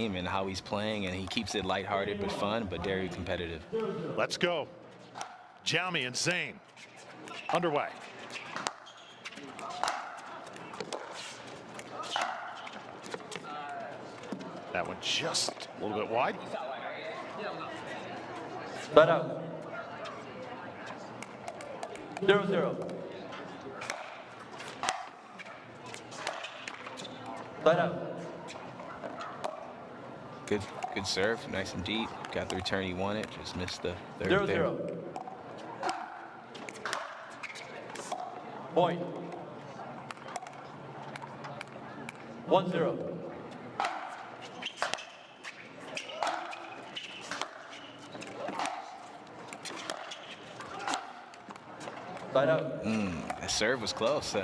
game and how he's playing, and he keeps it lighthearted but fun, but very competitive. Let's go. Jaume and Zane underway. That one just a little bit wide. Side out. 0-0. Side out. Good serve, nice and deep. Got the return he wanted, just missed the third there. 0-0. Point. 1-0. Side out. The serve was close.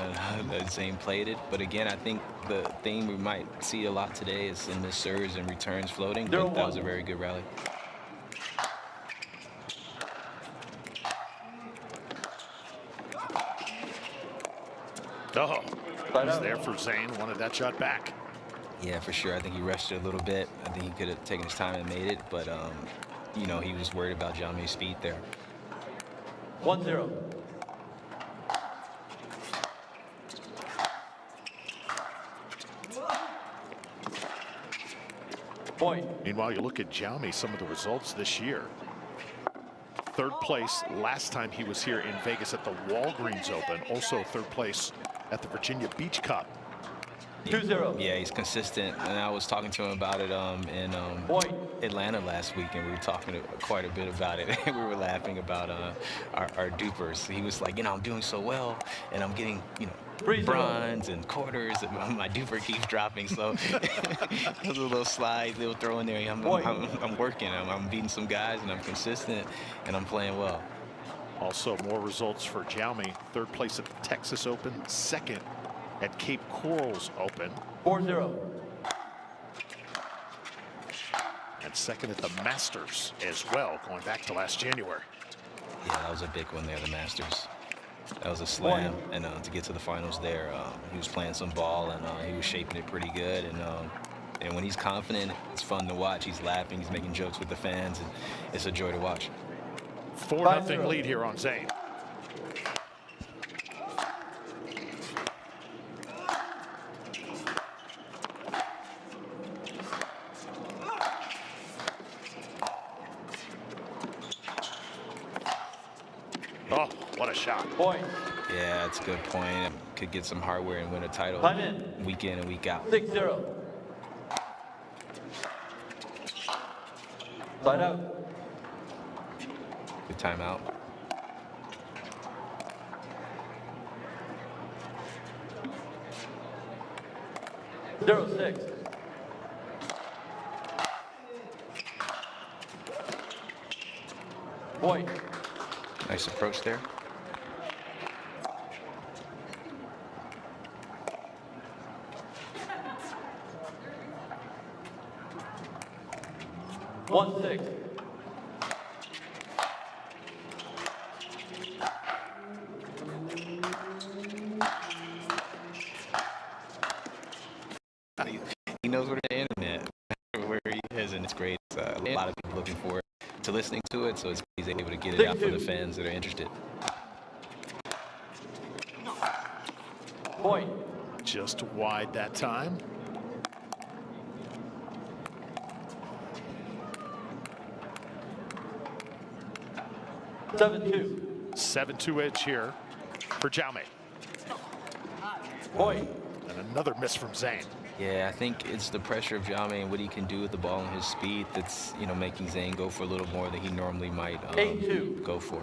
Zane played it, but again, I think the thing we might see a lot today is some missed serves and returns floating. But that was a very good rally. Oh, was there for Zane. Wanted that shot back. Yeah, for sure. I think he rushed it a little bit. I think he could have taken his time and made it, but you know, he was worried about Jaume's speed there. 1-0. Point. Meanwhile, you look at Jaume, some of the results this year. Third place last time he was here in Vegas at the Walgreens Open. Also third place at the Virginia Beach Cup. 2-0. Yeah, he's consistent, and I was talking to him about it in Atlanta last week, and we were talking quite a bit about it. We were laughing about our dupers. He was like, you know, I'm doing so well, and I'm getting, you know, bronze and quarters, and my duper keeps dropping. So those little slides they'll throw in there. I'm working. I'm beating some guys, and I'm consistent, and I'm playing well. Also, more results for Jaume. Third place at the Texas Open, second at Cape Coral's Open. 4-0. And second at the Masters as well, going back to last January. Yeah, that was a big one there, the Masters. That was a slam, and to get to the finals there, he was playing some ball, and he was shaping it pretty good. And when he's confident, it's fun to watch. He's laughing, he's making jokes with the fans, and it's a joy to watch. 4-0 lead here on Zane. Oh, what a shot. Point. Yeah, it's a good point. Could get some hardware and win a title week in and week out. 6-0. Side out. Good timeout. Zero 6. Point. Nice approach there. One 6. He knows where the internet, where he is, and it's great. A lot of people looking forward to listening to it, so he's able to get it out for the fans that are interested. Point. Just wide that time. Seven 2. 7-2 edge here for Jaume. Point. And another miss from Zane. Yeah, I think it's the pressure of Jaume and what he can do with the ball and his speed that's, you know, making Zane go for a little more than he normally might go for.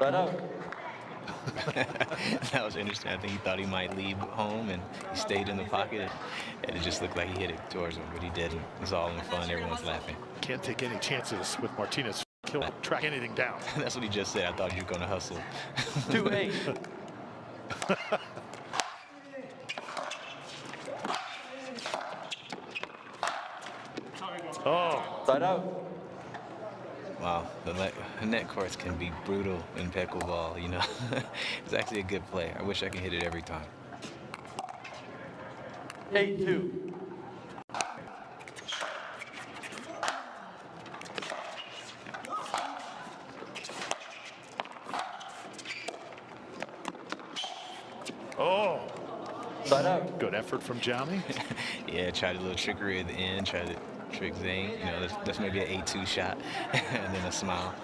Right out. That was interesting. I think he thought he might leave home, and he stayed in the pocket, and it just looked like he hit it towards him, but he didn't. It was all in fun. Everyone's laughing. Can't take any chances with Martinez. He'll track anything down. That's what he just said. I thought you were going to hustle. 2-8. Oh. Side out. Wow, the net courts can be brutal in pickleball, you know. It's actually a good play. I wish I could hit it every time. 8-2. Oh, Side out. good effort from Jaume. Yeah, tried a little trickery at the end, tried to trick Zane. You know, that's maybe an 8-2 shot, and then a smile.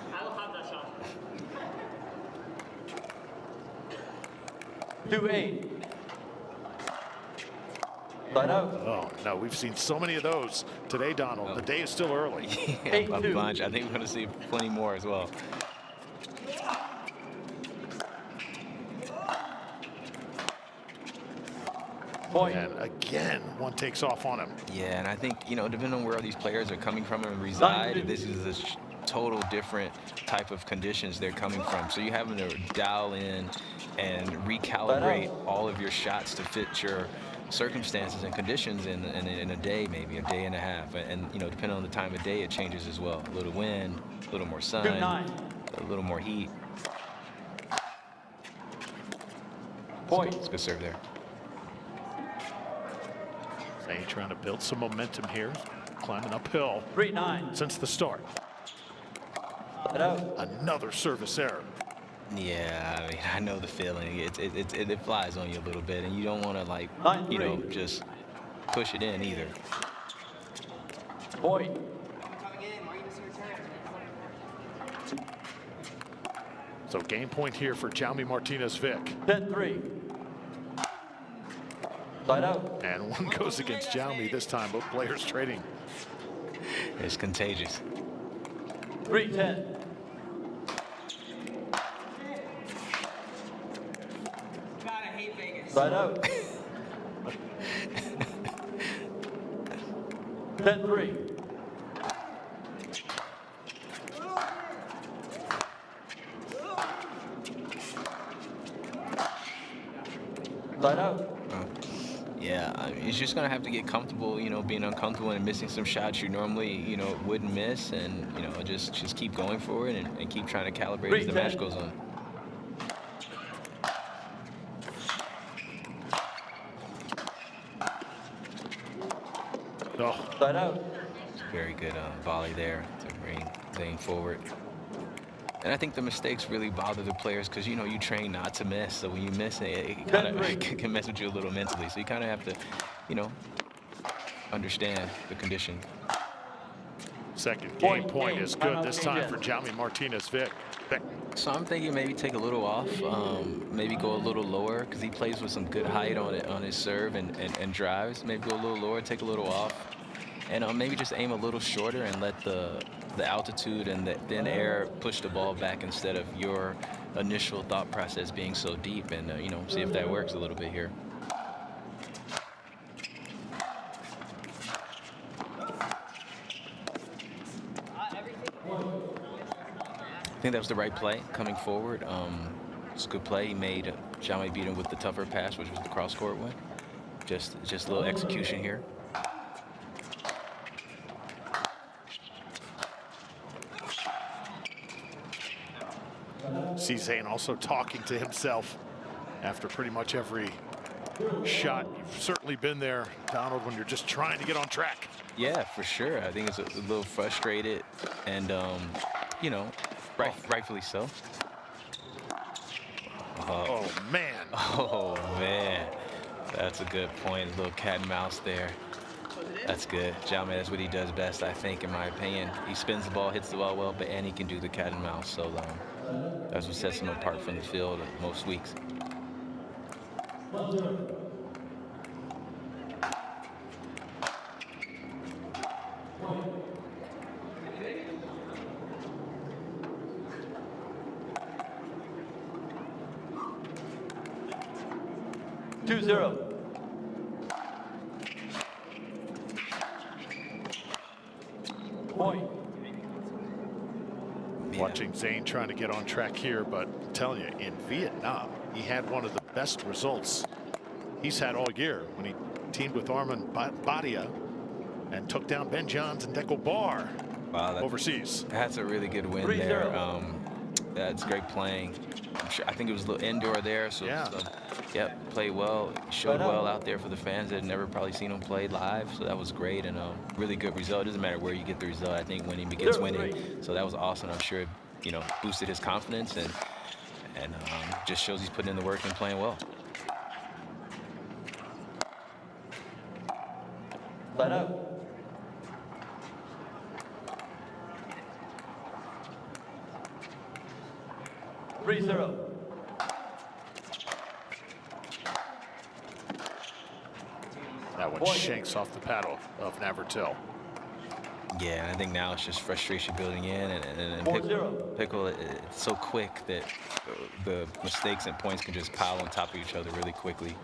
2-8. Side out. Oh, no, we've seen so many of those today, Donald. Oh. The day is still early. Yeah, a 8-2. bunch. I think we're going to see plenty more as well. Point. And again, one takes off on him. Yeah, and I think, you know, depending on where these players are coming from and reside, this is a total different type of conditions they're coming from. So you're having to dial in and recalibrate all of your shots to fit your circumstances and conditions in a day, maybe a day and a half. And you know, depending on the time of day, it changes as well. A little wind, a little more sun, 2-9. a little more heat. Point. It's a good serve there. Zane trying to build some momentum here, climbing uphill 3-9. since the start. Side out. Another service error. Yeah, I mean, I know the feeling. It flies on you a little bit, and you don't want to, like, you know, just push it in either. Point. So game point here for Jaume Martinez Vich. 10-3. Side out. And one goes against Jaume this time, both players trading. It's contagious. 3-10. Side out. 10-3. Side out. Yeah, I mean, it's just gonna have to get comfortable, you know, being uncomfortable and missing some shots you normally, you know, wouldn't miss, and you know, just keep going for it and keep trying to calibrate as the match goes on. Oh, Side out. Very good volley there to bring Zane forward. And I think the mistakes really bother the players because, you know, you train not to miss. So when you miss it, it kind of can mess with you a little mentally. So you kind of have to, you know, understand the condition. second game point is good this time for Jaume Martinez Vich. So I'm thinking maybe take a little off, maybe go a little lower because he plays with some good height on his serve and drives. Maybe go a little lower, take a little off, and maybe just aim a little shorter and let the altitude and the thin air push the ball back instead of your initial thought process being so deep, and you know, see if that works a little bit here. I think that was the right play coming forward. It's a good play. He made Jaume beat him with the tougher pass, which was the cross court one. Just a little execution here. See Zane also talking to himself after pretty much every shot. You've certainly been there, Donald, when you're just trying to get on track. Yeah, for sure. I think it's a little frustrated, and you know, rightfully so. Oh man. Oh man, that's a good point. A little cat and mouse there. That's good. Jaume, that's what he does best, I think, in my opinion. He spins the ball, hits the ball well, and he can do the cat and mouse. So that's what sets him apart from the field most weeks. Two-zero. Point. Watching Zane trying to get on track here, but I'm telling you, in Vietnam, he had one of the best results he's had all year when he teamed with Armand Badia and took down Ben Johns and Deco Bar. Wow, overseas. that's a really good win 3-0. there. That's great playing. I think it was a little indoor there, so Yeah. Yep, played well, showed well out there for the fans that had never probably seen him play live, so that was great and really good result. It doesn't matter where you get the result. I think winning begins winning, so that was awesome. I'm sure it, boosted his confidence and just shows he's putting in the work and playing well. Line out. Three-zero. That one shanks off the paddle of Navratil. Yeah, and I think now it's just frustration building in, and 4-0. Pickle, it's so quick that the mistakes and points can just pile on top of each other really quickly.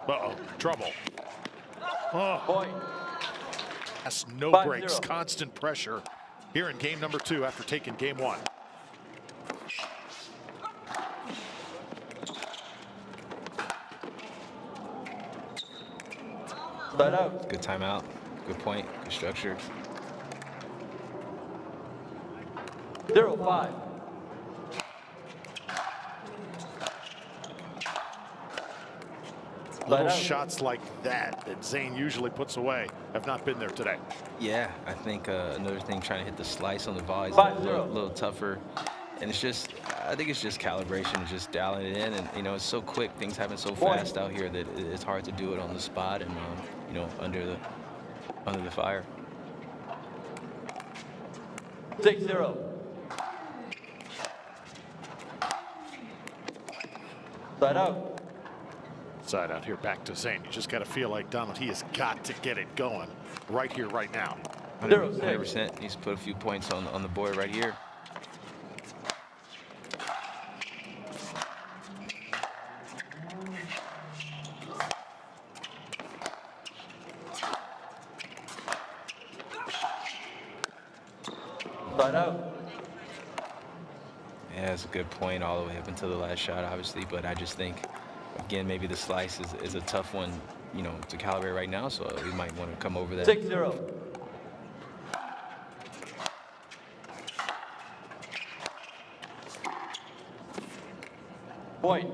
Uh-oh, trouble. Oh, Point. that's no 5-0. breaks, constant pressure here in game number 2 after taking game 1. Line out. Good timeout, good point, good structure. 0-5. Little shots like that Zane usually puts away have not been there today. Yeah, I think another thing, trying to hit the slice on the volley is a 5-0. little tougher. And I think it's just calibration and just dialing it in. And, it's so quick. Things happen so fast out here that it's hard to do it on the spot and, under the fire. 6-0. Side out. Side out here, back to Zane. You just got to feel like, Donald, he has got to get it going right here, right now. 100%. He's put a few points on the board right here. Side out. Yeah, it's a good point all the way up until the last shot, obviously. But I just think, again, maybe the slice is a tough one, to calibrate right now. So we might want to come over that. 6-0. Point.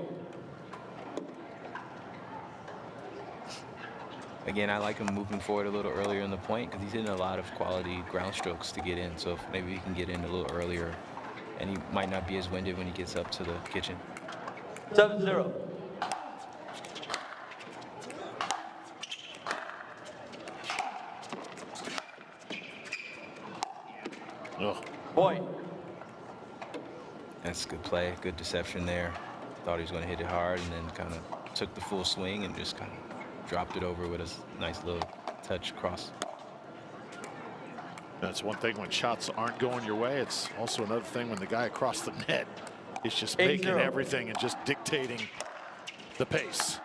Again, I like him moving forward a little earlier in the point because he's hitting a lot of quality ground strokes to get in. So if maybe he can get in a little earlier, and he might not be as winded when he gets up to the kitchen. 7-0. Point. That's good play, good deception there. Thought he was going to hit it hard and then kind of took the full swing and just kind of dropped it over with a nice little touch across. That's one thing when shots aren't going your way. It's also another thing when the guy across the net is just making everything and just dictating the pace.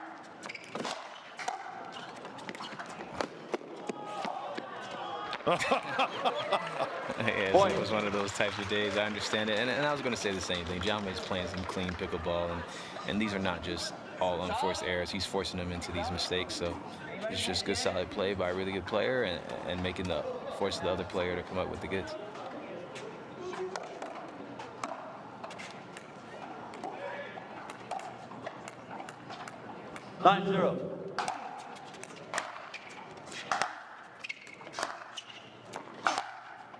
Yeah, it was one of those types of days. I understand it. And I was going to say the same thing. Jaume's playing some clean pickleball, and these are not just all unforced errors. He's forcing them into these mistakes. So it's just good, solid play by a really good player and making forcing the other player to come up with the goods. Nine-0.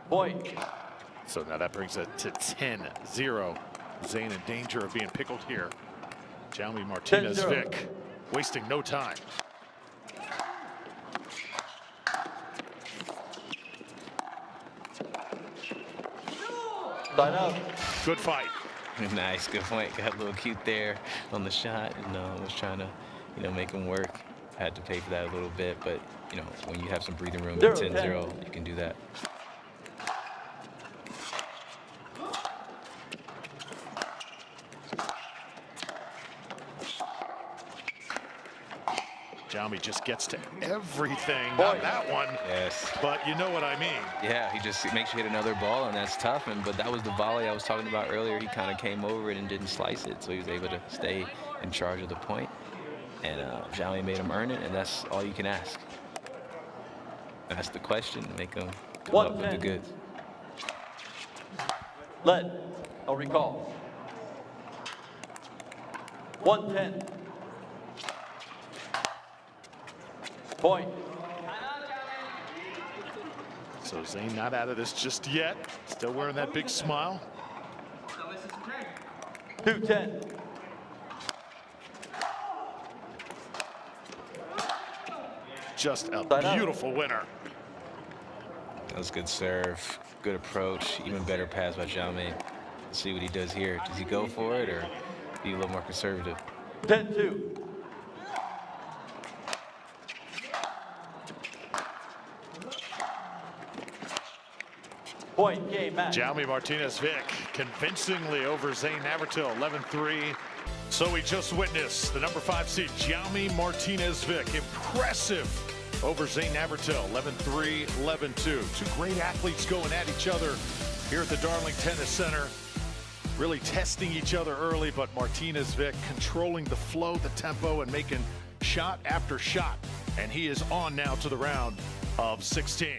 Point. So now that brings it to 10-0. Zane in danger of being pickled here. Jaume Martinez Vich wasting no time. Line out. Good fight. Nice, good point. Got a little cute there on the shot, and was trying to, make him work. Had to pay for that a little bit, but when you have some breathing room at 10-0, you can do that. Jaume just gets to everything on that one. Yes. But you know what I mean. Yeah, he just makes you hit another ball, and that's tough. But that was the volley I was talking about earlier. He kind of came over it and didn't slice it, so he was able to stay in charge of the point. And Jaume made him earn it, and that's all you can ask. That's the question. Make them come up with the 110. goods. Lead. A recall. 110. Point. So Zane not out of this just yet. Still wearing that big smile. 210. Just a Side out. beautiful winner. That was good serve, good approach, even better pass by Jaume. Let's see what he does here. Does he go for it or be a little more conservative? 10-2. Point game match. Jaume Martinez Vich convincingly over Zane Navratil, 11-3. So we just witnessed the number 5 seed, Jaume Martinez Vich, impressive over Zane Navratil, 11-3, 11-2. Two great athletes going at each other here at the Darling Tennis Center. Really testing each other early, but Martinez Vich controlling the flow, the tempo, and making shot after shot. And he is on now to the round of 16.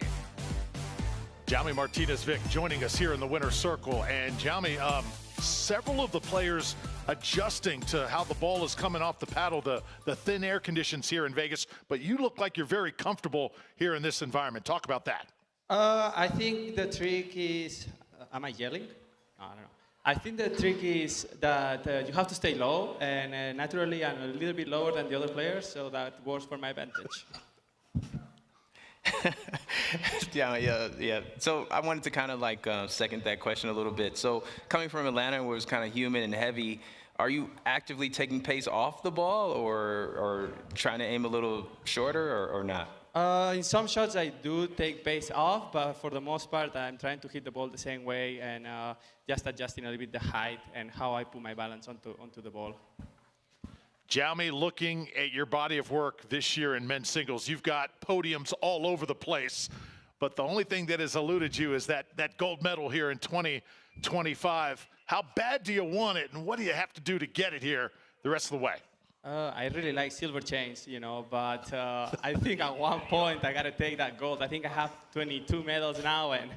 Jaume Martinez Vich joining us here in the winner's circle. And Jaume, several of the players adjusting to how the ball is coming off the paddle, the thin air conditions here in Vegas, but you look like you're very comfortable here in this environment. Talk about that. I think the trick is, am I yelling? No, I don't know. I think the trick is that you have to stay low, and naturally I'm a little bit lower than the other players, so that works for my advantage. Yeah. So I wanted to kind of like second that question a little bit. So coming from Atlanta, where it's kind of humid and heavy, are you actively taking pace off the ball, or trying to aim a little shorter, or not? In some shots I do take pace off, but for the most part I'm trying to hit the ball the same way and just adjusting a little bit the height and how I put my balance onto the ball. Jaume, looking at your body of work this year in men's singles, you've got podiums all over the place, but the only thing that has eluded you is that gold medal here in 2025. How bad do you want it, and what do you have to do to get it here the rest of the way? I really like silver chains, you know, but I think at one point I got to take that gold. I think I have 22 medals now, and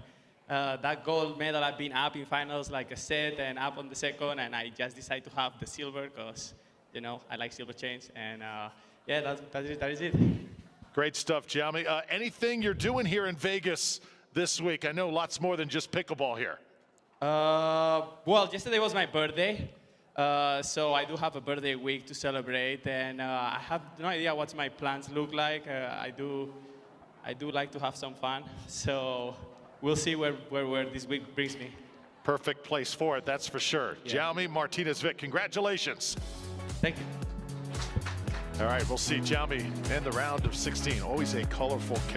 that gold medal, I've been up in finals like a set and up on the second, and I just decided to have the silver because, you know, I like silver chains, and yeah, that is it. Great stuff, Jaume. Anything you're doing here in Vegas this week? I know lots more than just pickleball here. Well, yesterday was my birthday, so I do have a birthday week to celebrate, and I have no idea what my plans look like. I do like to have some fun, so we'll see where this week brings me. Perfect place for it, that's for sure. Yeah. Jaume Martinez Vich, congratulations. Thank you. All right, we'll see Jaume in the round of 16. Always a colorful character.